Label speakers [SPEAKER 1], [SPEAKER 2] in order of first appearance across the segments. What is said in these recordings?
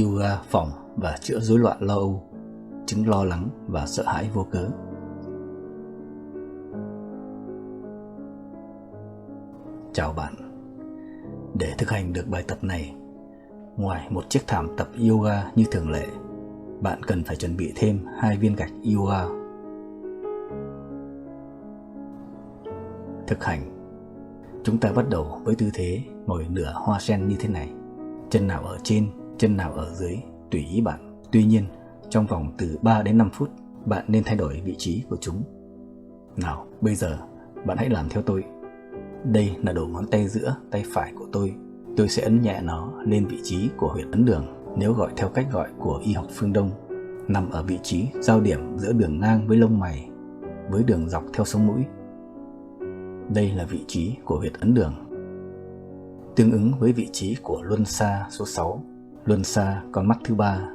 [SPEAKER 1] Yoga phòng và chữa rối loạn lo âu, chứng lo lắng và sợ hãi vô cớ. Chào bạn. Để thực hành được bài tập này, ngoài một chiếc thảm tập yoga như thường lệ, bạn cần phải chuẩn bị thêm 2 viên gạch yoga. Thực hành. Chúng ta bắt đầu với tư thế ngồi nửa hoa sen như thế này. Chân nào ở trên, chân nào ở dưới, tùy ý bạn. Tuy nhiên, trong vòng từ 3 đến 5 phút, bạn nên thay đổi vị trí của chúng. Nào, bây giờ, bạn hãy làm theo tôi. Đây là đầu ngón tay giữa tay phải của tôi. Tôi sẽ ấn nhẹ nó lên vị trí của huyệt ấn đường, nếu gọi theo cách gọi của y học phương Đông, nằm ở vị trí giao điểm giữa đường ngang với lông mày, với đường dọc theo sống mũi. Đây là vị trí của huyệt ấn đường, tương ứng với vị trí của luân xa số 6, luân xa con mắt thứ 3.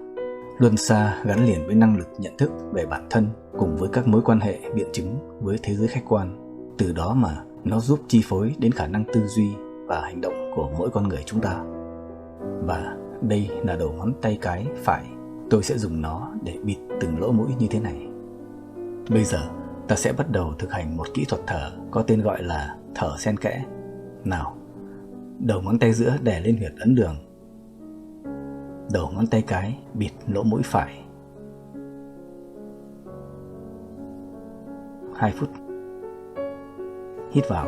[SPEAKER 1] Luân xa gắn liền với năng lực nhận thức về bản thân cùng với các mối quan hệ biện chứng với thế giới khách quan. Từ đó mà nó giúp chi phối đến khả năng tư duy và hành động của mỗi con người chúng ta. Và đây là đầu ngón tay cái phải. Tôi sẽ dùng nó để bịt từng lỗ mũi như thế này. Bây giờ ta sẽ bắt đầu thực hành một kỹ thuật thở có tên gọi là thở xen kẽ. Nào, đầu ngón tay giữa đè lên huyệt ấn đường, đầu ngón tay cái bịt lỗ mũi phải. 2 phút. Hít vào.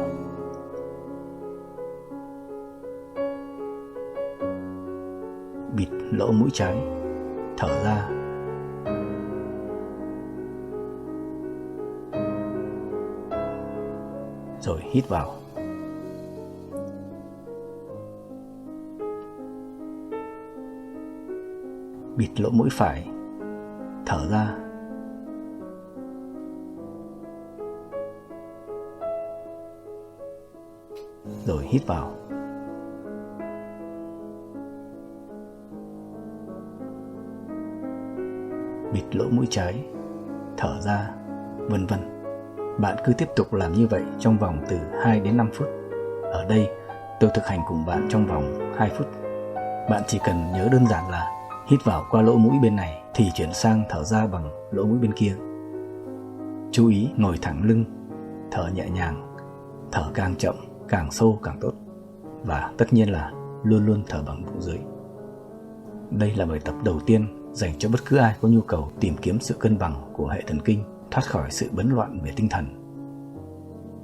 [SPEAKER 1] Bịt lỗ mũi trái, thở ra. Rồi hít vào. Bịt lỗ mũi phải, thở ra. Rồi hít vào. Bịt lỗ mũi trái, thở ra, vân vân. Bạn cứ tiếp tục làm như vậy trong vòng từ 2 đến 5 phút. Ở đây, tôi thực hành cùng bạn trong vòng 2 phút. Bạn chỉ cần nhớ đơn giản là hít vào qua lỗ mũi bên này thì chuyển sang thở ra bằng lỗ mũi bên kia. Chú ý ngồi thẳng lưng, thở nhẹ nhàng, thở càng chậm, càng sâu càng tốt. Và tất nhiên là luôn luôn thở bằng bụng dưới. Đây là bài tập đầu tiên dành cho bất cứ ai có nhu cầu tìm kiếm sự cân bằng của hệ thần kinh, thoát khỏi sự bấn loạn về tinh thần.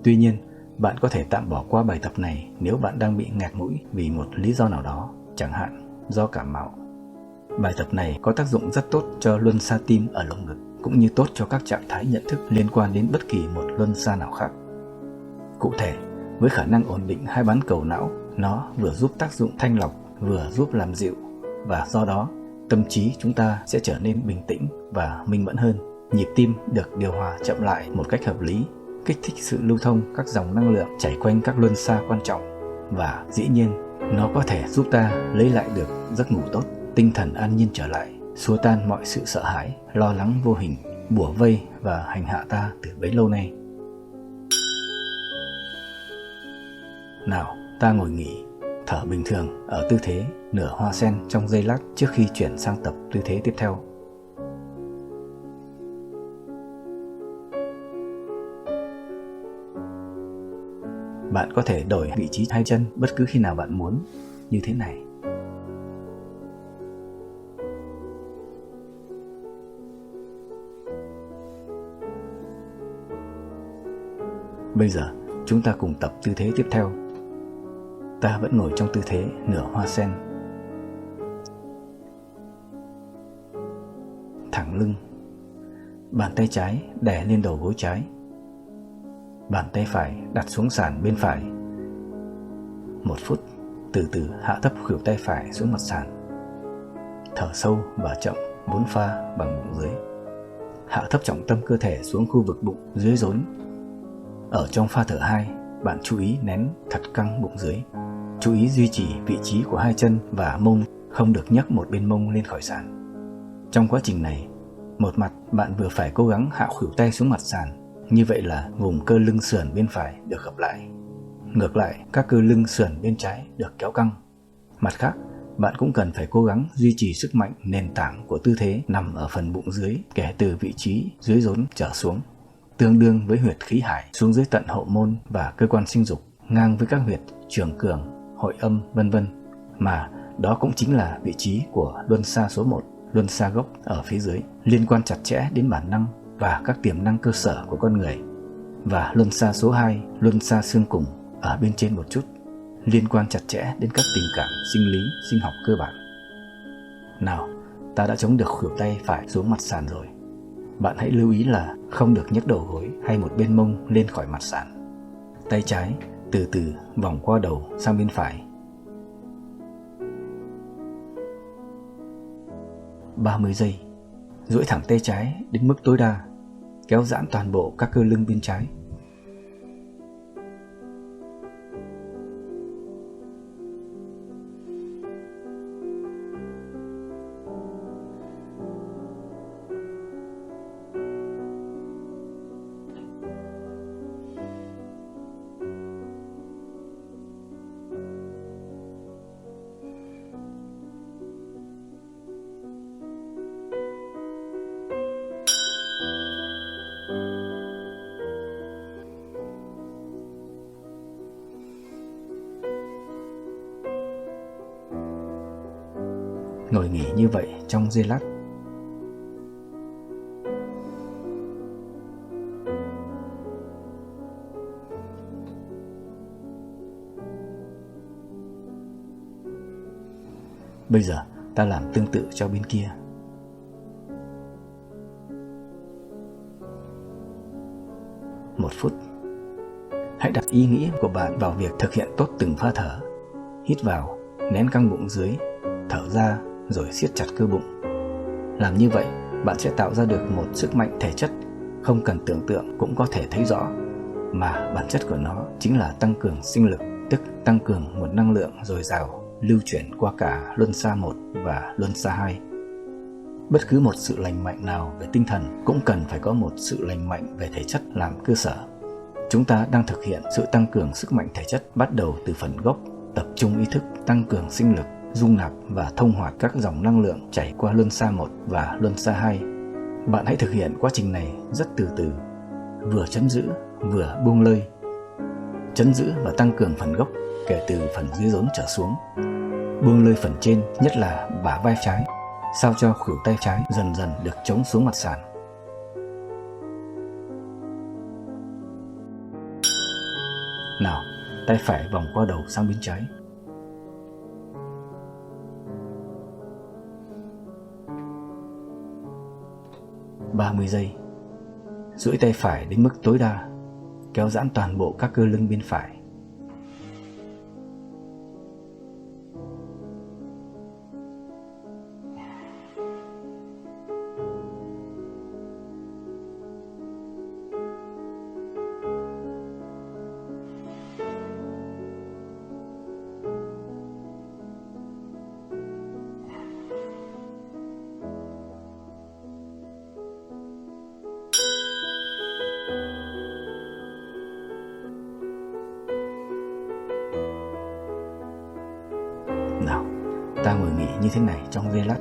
[SPEAKER 1] Tuy nhiên, bạn có thể tạm bỏ qua bài tập này nếu bạn đang bị nghẹt mũi vì một lý do nào đó, chẳng hạn do cảm mạo. Bài tập này có tác dụng rất tốt cho luân xa tim ở lồng ngực, cũng như tốt cho các trạng thái nhận thức liên quan đến bất kỳ một luân xa nào khác. Cụ thể, với khả năng ổn định hai bán cầu não, nó vừa giúp tác dụng thanh lọc, vừa giúp làm dịu, và do đó, tâm trí chúng ta sẽ trở nên bình tĩnh và minh mẫn hơn. Nhịp tim được điều hòa chậm lại một cách hợp lý, kích thích sự lưu thông các dòng năng lượng chảy quanh các luân xa quan trọng, và dĩ nhiên, nó có thể giúp ta lấy lại được giấc ngủ tốt, tinh thần an nhiên trở lại, xua tan mọi sự sợ hãi, lo lắng vô hình, bủa vây và hành hạ ta từ bấy lâu nay. Nào, ta ngồi nghỉ, thở bình thường ở tư thế nửa hoa sen trong giây lát trước khi chuyển sang tập tư thế tiếp theo. Bạn có thể đổi vị trí hai chân bất cứ khi nào bạn muốn, như thế này. Bây giờ, chúng ta cùng tập tư thế tiếp theo. Ta vẫn ngồi trong tư thế nửa hoa sen. Thẳng lưng. Bàn tay trái đè lên đầu gối trái. Bàn tay phải đặt xuống sàn bên phải. 1 phút, từ từ hạ thấp khuỷu tay phải xuống mặt sàn. Thở sâu và chậm 4 pha bằng bụng dưới. Hạ thấp trọng tâm cơ thể xuống khu vực bụng dưới rốn. Ở trong pha thở 2, bạn chú ý nén thật căng bụng dưới. Chú ý duy trì vị trí của hai chân và mông, không được nhấc một bên mông lên khỏi sàn. Trong quá trình này, một mặt bạn vừa phải cố gắng hạ khuỷu tay xuống mặt sàn, như vậy là vùng cơ lưng sườn bên phải được gập lại. Ngược lại, các cơ lưng sườn bên trái được kéo căng. Mặt khác, bạn cũng cần phải cố gắng duy trì sức mạnh nền tảng của tư thế nằm ở phần bụng dưới kể từ vị trí dưới rốn trở xuống, tương đương với huyệt khí hải xuống dưới tận hậu môn và cơ quan sinh dục, ngang với các huyệt trường cường, hội âm, vân vân, mà đó cũng chính là vị trí của luân xa số 1, luân xa gốc ở phía dưới, liên quan chặt chẽ đến bản năng và các tiềm năng cơ sở của con người, và luân xa số 2, luân xa xương cùng ở bên trên một chút, liên quan chặt chẽ đến các tình cảm sinh lý, sinh học cơ bản. Nào, ta đã chống được khuỷu tay phải xuống mặt sàn rồi. Bạn hãy lưu ý là không được nhấc đầu gối hay một bên mông lên khỏi mặt sàn. Tay trái từ từ vòng qua đầu sang bên phải. 30 giây. Duỗi thẳng tay trái đến mức tối đa, kéo giãn toàn bộ các cơ lưng bên trái. Ngồi nghỉ như vậy trong giây lát. Bây giờ ta làm tương tự cho bên kia. Một phút. Hãy đặt ý nghĩ của bạn vào việc thực hiện tốt từng pha thở. Hít vào, nén căng bụng dưới, thở ra rồi siết chặt cơ bụng. Làm như vậy, bạn sẽ tạo ra được một sức mạnh thể chất không cần tưởng tượng cũng có thể thấy rõ, mà bản chất của nó chính là tăng cường sinh lực, tức tăng cường nguồn năng lượng dồi dào lưu chuyển qua cả luân xa 1 và luân xa 2. Bất cứ một sự lành mạnh nào về tinh thần cũng cần phải có một sự lành mạnh về thể chất làm cơ sở. Chúng ta đang thực hiện sự tăng cường sức mạnh thể chất bắt đầu từ phần gốc, tập trung ý thức, tăng cường sinh lực, dung nạp và thông hoạt các dòng năng lượng chảy qua luân xa 1 và luân xa 2. Bạn hãy thực hiện quá trình này rất từ từ, vừa trấn giữ, vừa buông lơi. Trấn giữ và tăng cường phần gốc kể từ phần dưới rốn trở xuống. Buông lơi phần trên, nhất là bả vai trái, sao cho khuỷu tay trái dần dần được chống xuống mặt sàn. Nào, tay phải vòng qua đầu sang bên trái. (30 giây). Duỗi tay phải đến mức tối đa, kéo giãn toàn bộ các cơ lưng bên phải. Nào, ta ngồi nghỉ như thế này trong giây lát.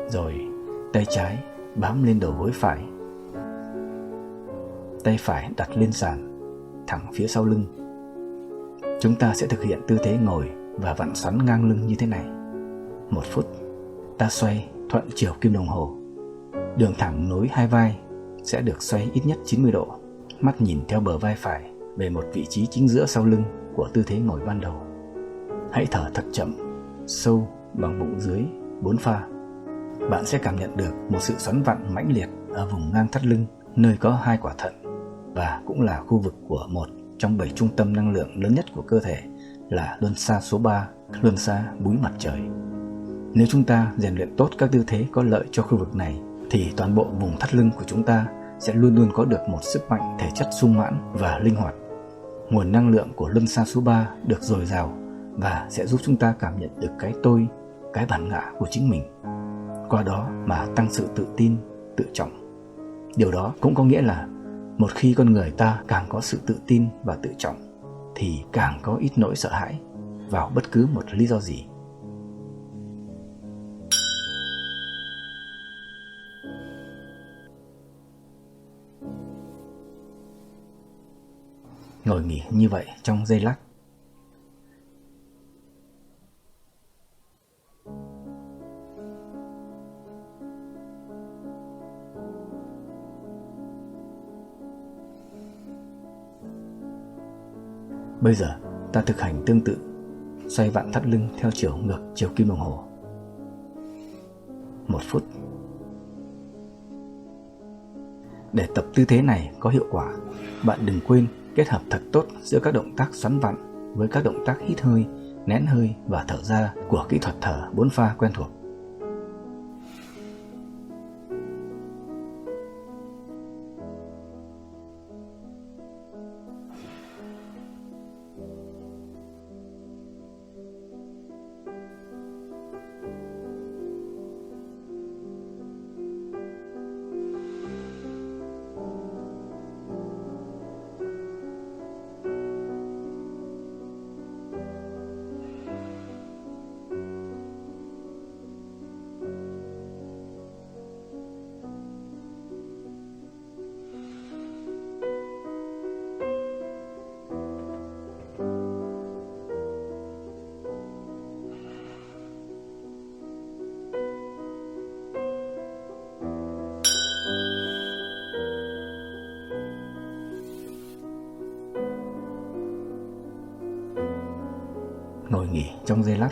[SPEAKER 1] Rồi, tay trái bám lên đầu gối phải. Tay phải đặt lên sàn, thẳng phía sau lưng. Chúng ta sẽ thực hiện tư thế ngồi và vặn xoắn ngang lưng như thế này. 1 phút, ta xoay thuận chiều kim đồng hồ. Đường thẳng nối hai vai sẽ được xoay ít nhất 90 độ. Mắt nhìn theo bờ vai phải về một vị trí chính giữa sau lưng của tư thế ngồi ban đầu. Hãy thở thật chậm, sâu bằng bụng dưới 4 pha. Bạn sẽ cảm nhận được một sự xoắn vặn mãnh liệt ở vùng ngang thắt lưng, nơi có 2 quả thận, và cũng là khu vực của một trong 7 trung tâm năng lượng lớn nhất của cơ thể, là luân xa số 3, luân xa búi mặt trời. Nếu chúng ta rèn luyện tốt các tư thế có lợi cho khu vực này, thì toàn bộ vùng thắt lưng của chúng ta sẽ luôn luôn có được một sức mạnh thể chất sung mãn và linh hoạt. Nguồn năng lượng của luân xa số 3 được dồi dào và sẽ giúp chúng ta cảm nhận được cái tôi, cái bản ngã của chính mình. qua đó mà tăng sự tự tin, tự trọng. Điều đó cũng có nghĩa là một khi con người ta càng có sự tự tin và tự trọng thì càng có ít nỗi sợ hãi vào bất cứ một lý do gì. Ngồi nghỉ như vậy trong giây lát. Bây giờ ta thực hành tương tự, xoay vặn thắt lưng theo chiều ngược chiều kim đồng hồ. 1 phút. Để tập tư thế này có hiệu quả, bạn đừng quên kết hợp thật tốt giữa các động tác xoắn vặn với các động tác hít hơi, nén hơi và thở ra của kỹ thuật thở 4 pha quen thuộc. Ngồi nghỉ trong giây lát.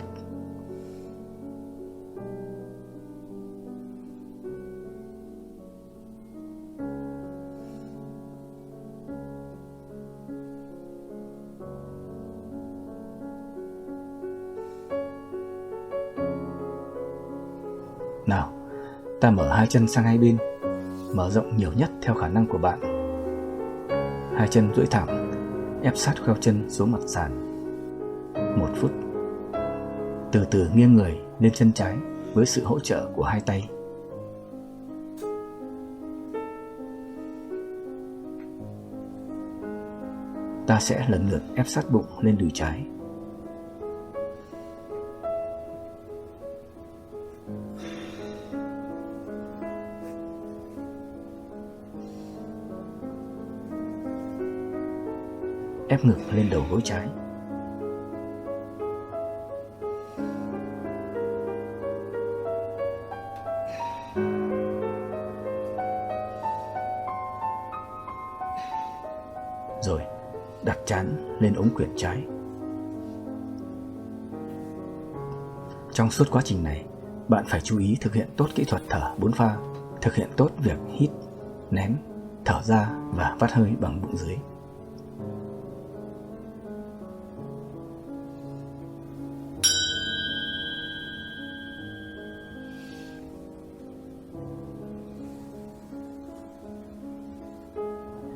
[SPEAKER 1] Nào, ta mở hai chân sang hai bên, mở rộng nhiều nhất theo khả năng của bạn. Hai chân duỗi thẳng, ép sát kheo chân xuống mặt sàn. 1 phút. Từ từ nghiêng người lên chân trái với sự hỗ trợ của hai tay. Ta sẽ lần lượt ép sát bụng lên đùi trái. Ép ngực lên đầu gối trái. Rồi đặt trán lên ống quyển trái. Trong suốt quá trình này, bạn phải chú ý thực hiện tốt kỹ thuật thở 4 pha, thực hiện tốt việc hít, nén, thở ra và vắt hơi bằng bụng dưới.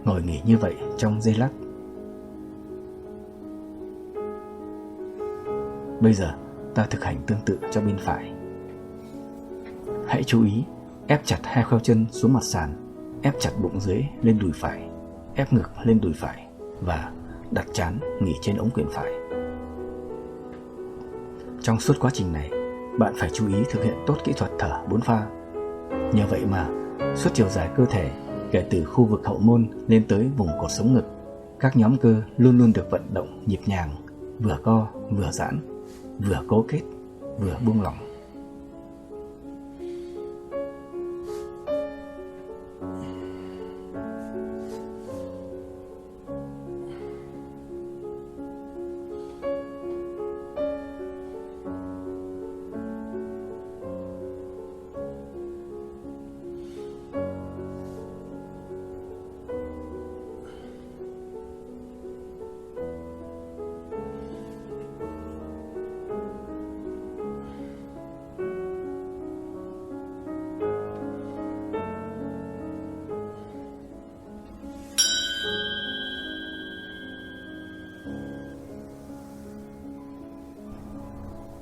[SPEAKER 1] Ngồi nghỉ như vậy trong giây lát. Bây giờ ta thực hành tương tự cho bên phải. Hãy chú ý ép chặt hai kheo chân xuống mặt sàn, ép chặt bụng dưới lên đùi phải, ép ngực lên đùi phải và đặt trán nghỉ trên ống quyển phải. Trong suốt quá trình này, bạn phải chú ý thực hiện tốt kỹ thuật thở 4 pha. Nhờ vậy mà suốt chiều dài cơ thể, kể từ khu vực hậu môn lên tới vùng cột sống ngực, các nhóm cơ luôn luôn được vận động nhịp nhàng, vừa co vừa giãn, vừa cố kết vừa buông lỏng.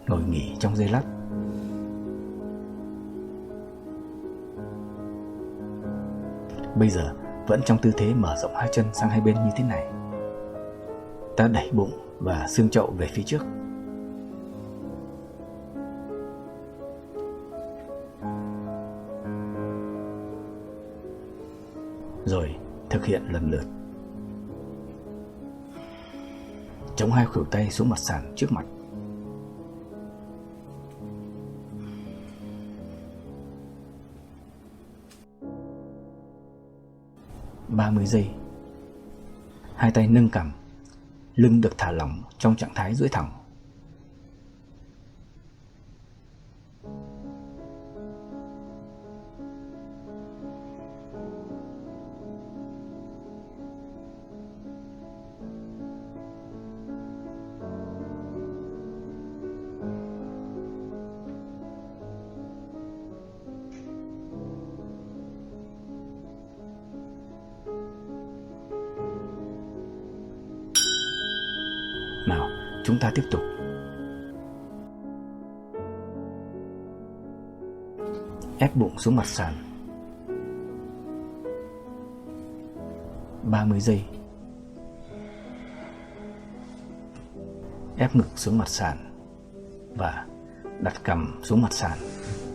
[SPEAKER 1] Ngồi nghỉ trong giây lát. Bây giờ vẫn trong tư thế mở rộng hai chân sang hai bên như thế này. Ta đẩy bụng và xương chậu về phía trước. Rồi thực hiện lần lượt. Chống hai khuỷu tay xuống mặt sàn trước mặt. Ba 30 giây. Hai tay nâng cằm, lưng được thả lỏng trong trạng thái duỗi thẳng. Nào, chúng ta tiếp tục. Ép bụng xuống mặt sàn. 30 giây. Ép ngực xuống mặt sàn và đặt cằm xuống mặt sàn,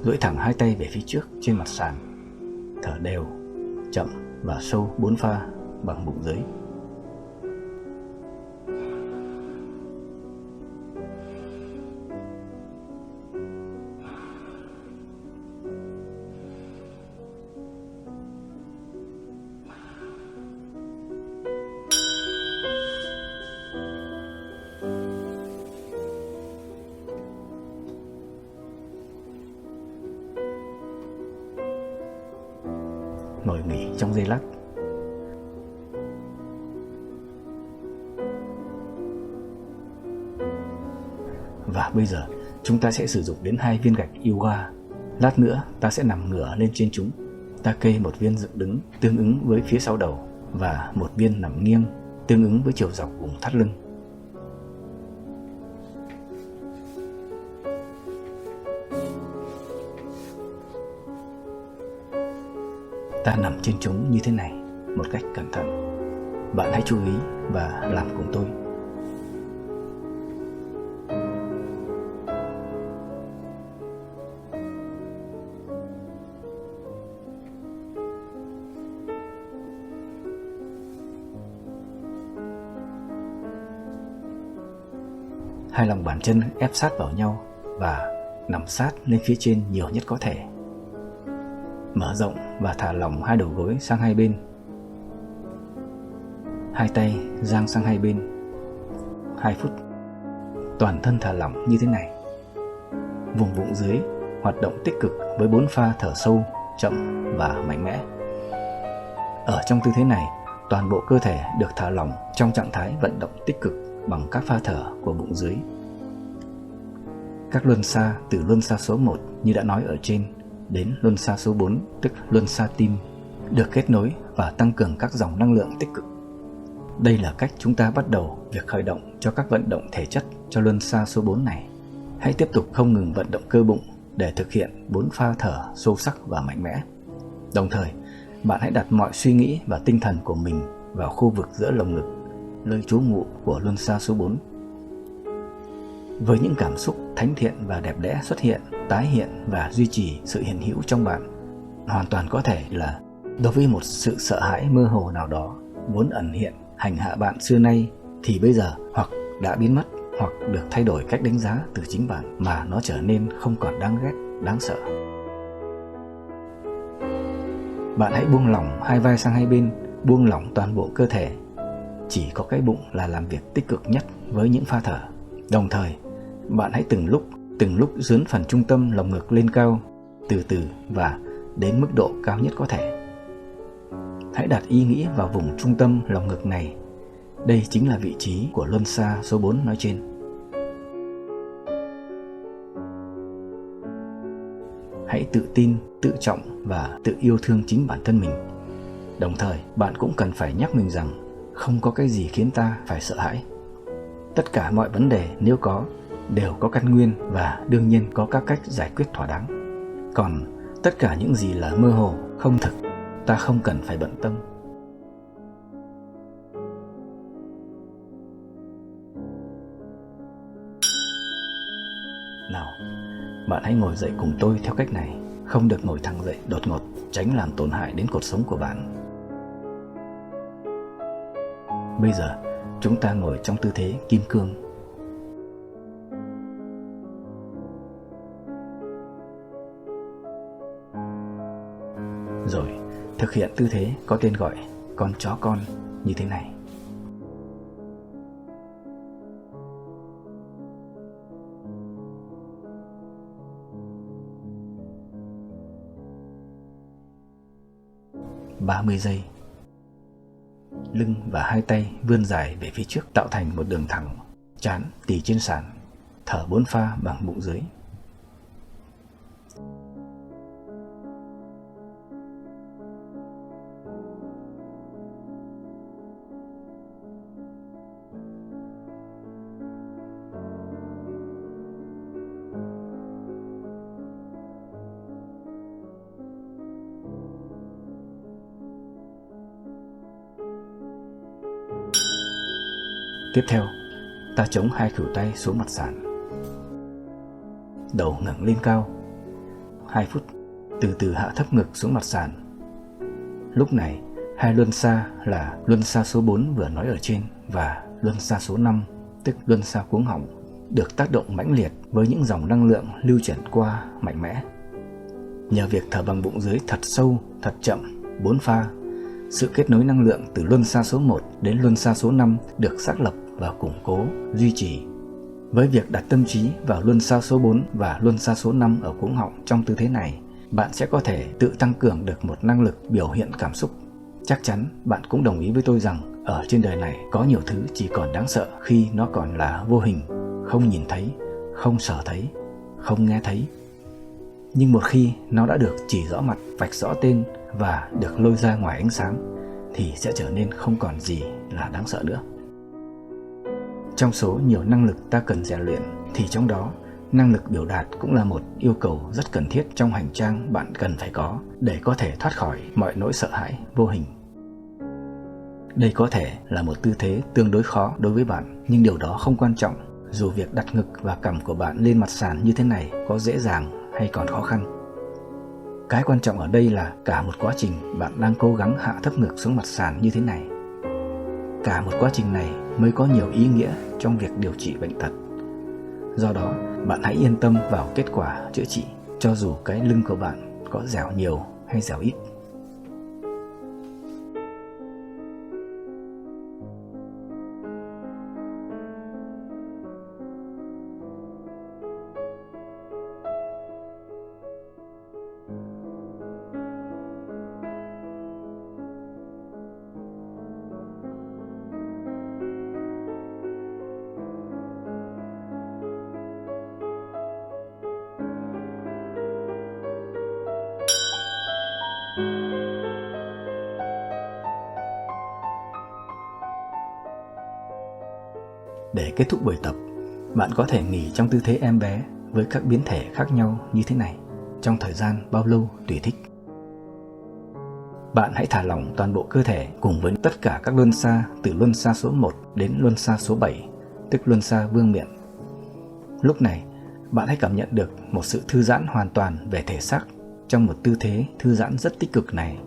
[SPEAKER 1] duỗi thẳng hai tay về phía trước trên mặt sàn. Thở đều, chậm và sâu 4 pha bằng bụng dưới. Ngồi nghỉ trong giây lát. Và bây giờ chúng ta sẽ sử dụng đến 2 viên gạch yoga. Lát nữa ta sẽ nằm ngửa lên trên chúng. Ta kê một viên dựng đứng tương ứng với phía sau đầu và một viên nằm nghiêng tương ứng với chiều dọc vùng thắt lưng. Ta nằm trên chúng như thế này một cách cẩn thận. Bạn hãy chú ý và làm cùng tôi. Hai lòng bàn chân ép sát vào nhau và nằm sát lên phía trên nhiều nhất có thể. Mở rộng và thả lỏng hai đầu gối sang hai bên. Hai tay dang sang hai bên. 2 phút. Toàn thân thả lỏng như thế này. Vùng bụng dưới hoạt động tích cực với 4 pha thở sâu, chậm và mạnh mẽ. Ở trong tư thế này, toàn bộ cơ thể được thả lỏng trong trạng thái vận động tích cực bằng các pha thở của bụng dưới. Các luân xa từ luân xa số 1 như đã nói ở trên đến luân xa số 4, tức luân xa tim, được kết nối và tăng cường các dòng năng lượng tích cực. Đây là cách chúng ta bắt đầu việc khởi động cho các vận động thể chất cho luân xa số 4 này. Hãy tiếp tục không ngừng vận động cơ bụng để thực hiện 4 pha thở sâu sắc và mạnh mẽ. Đồng thời, bạn hãy đặt mọi suy nghĩ và tinh thần của mình vào khu vực giữa lồng ngực, nơi trú ngụ của luân xa số 4. Với những cảm xúc thánh thiện và đẹp đẽ xuất hiện, tái hiện và duy trì sự hiện hữu trong bạn, hoàn toàn có thể là đối với một sự sợ hãi mơ hồ nào đó vốn ẩn hiện hành hạ bạn xưa nay thì bây giờ hoặc đã biến mất hoặc được thay đổi cách đánh giá từ chính bạn mà nó trở nên không còn đáng ghét, đáng sợ. Bạn hãy buông lỏng hai vai sang hai bên, buông lỏng toàn bộ cơ thể. Chỉ có cái bụng là làm việc tích cực nhất với những pha thở. Đồng thời, bạn hãy từng lúc dướn phần trung tâm lồng ngực lên cao, từ từ và đến mức độ cao nhất có thể. Hãy đặt ý nghĩ vào vùng trung tâm lồng ngực này. Đây chính là vị trí của luân xa số 4 nói trên. Hãy tự tin, tự trọng và tự yêu thương chính bản thân mình. Đồng thời, bạn cũng cần phải nhắc mình rằng không có cái gì khiến ta phải sợ hãi. Tất cả mọi vấn đề nếu có đều có căn nguyên và đương nhiên có các cách giải quyết thỏa đáng. Còn tất cả những gì là mơ hồ, không thực ta không cần phải bận tâm. Nào, bạn hãy ngồi dậy cùng tôi theo cách này. Không được ngồi thẳng dậy đột ngột, tránh làm tổn hại đến cột sống của bạn. Bây giờ, chúng ta ngồi trong tư thế kim cương. Rồi, thực hiện tư thế có tên gọi con chó con như thế này. (30 giây). Lưng và hai tay vươn dài về phía trước tạo thành một đường thẳng, trán tì trên sàn, thở 4 pha bằng bụng dưới. Tiếp theo, ta chống hai khuỷu tay xuống mặt sàn. Đầu ngẩng lên cao. 2 phút, từ từ hạ thấp ngực xuống mặt sàn. Lúc này, hai luân xa là luân xa số 4 vừa nói ở trên và luân xa số 5, tức luân xa cuống họng, được tác động mãnh liệt với những dòng năng lượng lưu chuyển qua mạnh mẽ. Nhờ việc thở bằng bụng dưới thật sâu, thật chậm, 4 pha, sự kết nối năng lượng từ luân xa số 1 đến luân xa số 5 được xác lập và củng cố, duy trì. Với việc đặt tâm trí vào luân xa số 4 và luân xa số 5 ở cuống họng trong tư thế này, bạn sẽ có thể tự tăng cường được một năng lực biểu hiện cảm xúc. Chắc chắn bạn cũng đồng ý với tôi rằng ở trên đời này có nhiều thứ chỉ còn đáng sợ khi nó còn là vô hình, không nhìn thấy, không sờ thấy, không nghe thấy. Nhưng một khi nó đã được chỉ rõ mặt, vạch rõ tên và được lôi ra ngoài ánh sáng, thì sẽ trở nên không còn gì là đáng sợ nữa. Trong số nhiều năng lực ta cần rèn luyện, thì trong đó, năng lực biểu đạt cũng là một yêu cầu rất cần thiết trong hành trang bạn cần phải có để có thể thoát khỏi mọi nỗi sợ hãi vô hình. Đây có thể là một tư thế tương đối khó đối với bạn, nhưng điều đó không quan trọng, dù việc đặt ngực và cằm của bạn lên mặt sàn như thế này có dễ dàng hay còn khó khăn. Cái quan trọng ở đây là cả một quá trình bạn đang cố gắng hạ thấp ngực xuống mặt sàn như thế này. Cả một quá trình này mới có nhiều ý nghĩa trong việc điều trị bệnh tật. Do đó, bạn hãy yên tâm vào kết quả chữa trị, cho dù cái lưng của bạn có dẻo nhiều hay dẻo ít. Để kết thúc buổi tập, bạn có thể nghỉ trong tư thế em bé với các biến thể khác nhau như thế này trong thời gian bao lâu tùy thích. Bạn hãy thả lỏng toàn bộ cơ thể cùng với tất cả các luân xa từ luân xa số 1 đến luân xa số 7, tức luân xa vương miện. Lúc này, bạn hãy cảm nhận được một sự thư giãn hoàn toàn về thể xác trong một tư thế thư giãn rất tích cực này.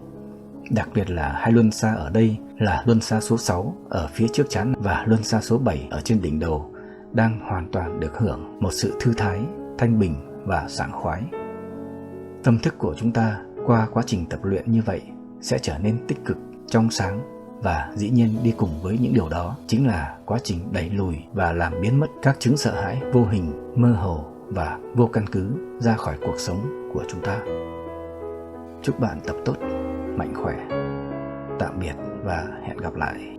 [SPEAKER 1] Đặc biệt là hai luân xa ở đây là luân xa số 6 ở phía trước trán và luân xa số 7 ở trên đỉnh đầu đang hoàn toàn được hưởng một sự thư thái, thanh bình và sảng khoái. Tâm thức của chúng ta qua quá trình tập luyện như vậy sẽ trở nên tích cực, trong sáng và dĩ nhiên đi cùng với những điều đó chính là quá trình đẩy lùi và làm biến mất các chứng sợ hãi vô hình, mơ hồ và vô căn cứ ra khỏi cuộc sống của chúng ta. Chúc bạn tập tốt, mạnh khỏe. Tạm biệt và hẹn gặp lại.